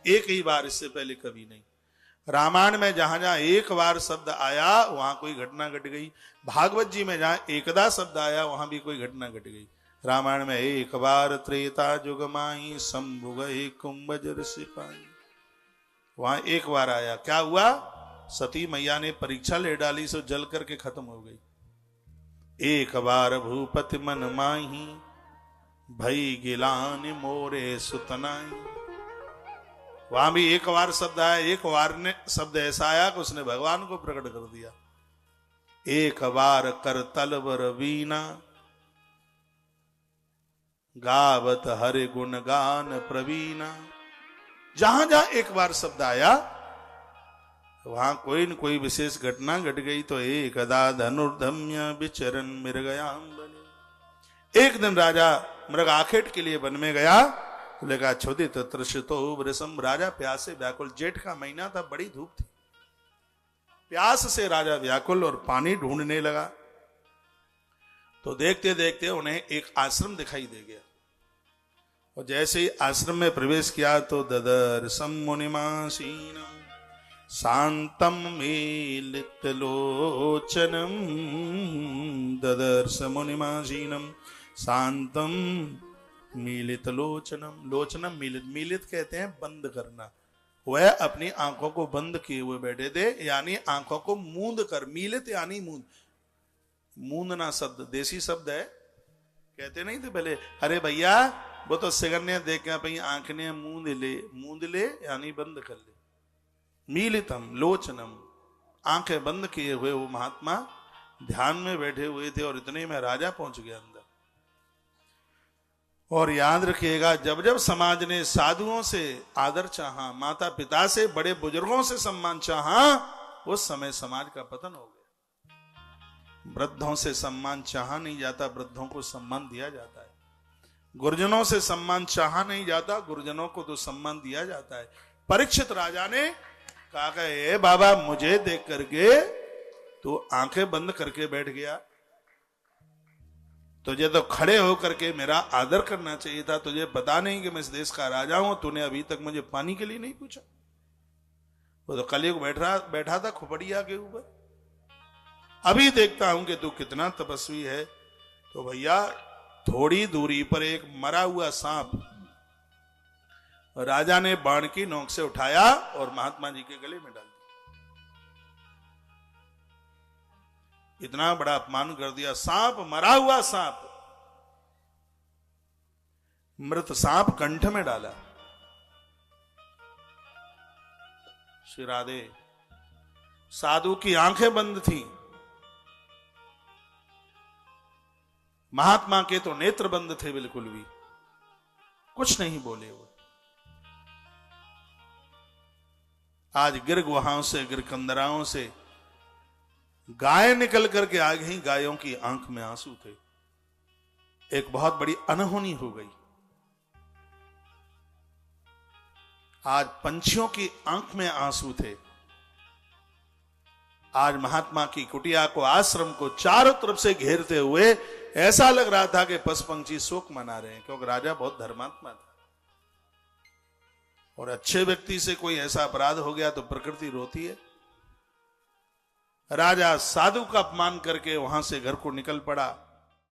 एक ही बार, इससे पहले कभी नहीं। रामायण में जहां जहां एक बार शब्द आया वहां कोई घटना घट गई। भागवत जी में जहां एकदा शब्द आया वहां भी कोई घटना घट गई। रामायण में एक बार त्रेता जुग माई शंभु गए कुंभजर सिपाही, वहां एक बार आया। क्या हुआ? सती मैया ने परीक्षा ले डाली, सो जल करके खत्म हो गई। एक बार भूपति मन माही भई गिलान मोरे सुतनाई, वहां भी एक बार शब्द आया। एक बार ने शब्द ऐसा आया कि उसने भगवान को प्रकट कर दिया। एक बार कर तलवर वीणा गावत हरि गुण गान प्रवीणा, जहां जहां एक बार शब्द आया वहां कोई न कोई विशेष घटना घट गई। तो एकदा धनुर्धम्य विचरण मृगयाम बने, एक दिन राजा मृग आखेट के लिए वन में गया। तो लगा छोदित तृषितो वृषम, राजा प्यास से व्याकुल, जेठ का महीना था, बड़ी धूप थी, प्यास से राजा व्याकुल और पानी ढूंढने लगा। तो देखते देखते उन्हें एक आश्रम दिखाई दे गया, और जैसे ही आश्रम में प्रवेश किया तो ददर्शम मुनिमासीनम शांतम मीलित लोचनम, ददर्श मुनिमासीनम शांतम मीलित लोचनम। लोचनम मीलित, मीलित कहते हैं बंद करना। वह अपनी आंखों को बंद किए हुए बैठे थे, यानी आंखों को मूंद कर। मीलित यानी मूंद, मूंदना शब्द देसी शब्द है। कहते नहीं थे पहले, अरे भैया वो तो सिगरने देख के अपनी आंख ने मूंद ले यानी बंद कर ले। मीलितम लोचनम, आंखें बंद किए हुए वो महात्मा ध्यान में बैठे हुए थे, और इतने में राजा पहुंच गया अंदर। और याद रखिएगा, जब जब समाज ने साधुओं से आदर चाहा, माता पिता से, बड़े बुजुर्गों से सम्मान चाहा, उस समय समाज का पतन हो गया। वृद्धों से सम्मान चाहा नहीं जाता, वृद्धों को सम्मान दिया जाता है। गुरुजनों से सम्मान चाहा नहीं जाता, गुरुजनों को तो सम्मान दिया जाता है। परीक्षित राजा ने कहा, ए बाबा मुझे देख करके तू आंखें बंद करके बैठ गया, तुझे तो खड़े होकर के मेरा आदर करना चाहिए था। तुझे पता नहीं कि मैं इस देश का राजा हूं, तूने अभी तक मुझे पानी के लिए नहीं पूछा। वो तो कलयुग बैठा था खोपड़िया के ऊपर, अभी देखता हूं कि तू कितना तपस्वी है। तो भैया थोड़ी दूरी पर एक मरा हुआ सांप राजा ने बाण की नोक से उठाया और महात्मा जी के गले में डाल दिया। इतना बड़ा अपमान कर दिया। सांप, मरा हुआ सांप, मृत सांप कंठ में डाला। श्री राधे, साधु की आंखें बंद थी, महात्मा के तो नेत्र बंद थे, बिल्कुल भी कुछ नहीं बोले वो। आज गिर गुहाओं से, गिर कंदराओं से गाय निकल करके आ गई, गायों की आंख में आंसू थे। एक बहुत बड़ी अनहोनी हो गई। आज पंछियों की आंख में आंसू थे। आज महात्मा की कुटिया को, आश्रम को चारों तरफ से घेरते हुए ऐसा लग रहा था कि पशु पंछी शोक मना रहे हैं, क्योंकि राजा बहुत धर्मात्मा था। और अच्छे व्यक्ति से कोई ऐसा अपराध हो गया तो प्रकृति रोती है। राजा साधु का अपमान करके वहां से घर को निकल पड़ा।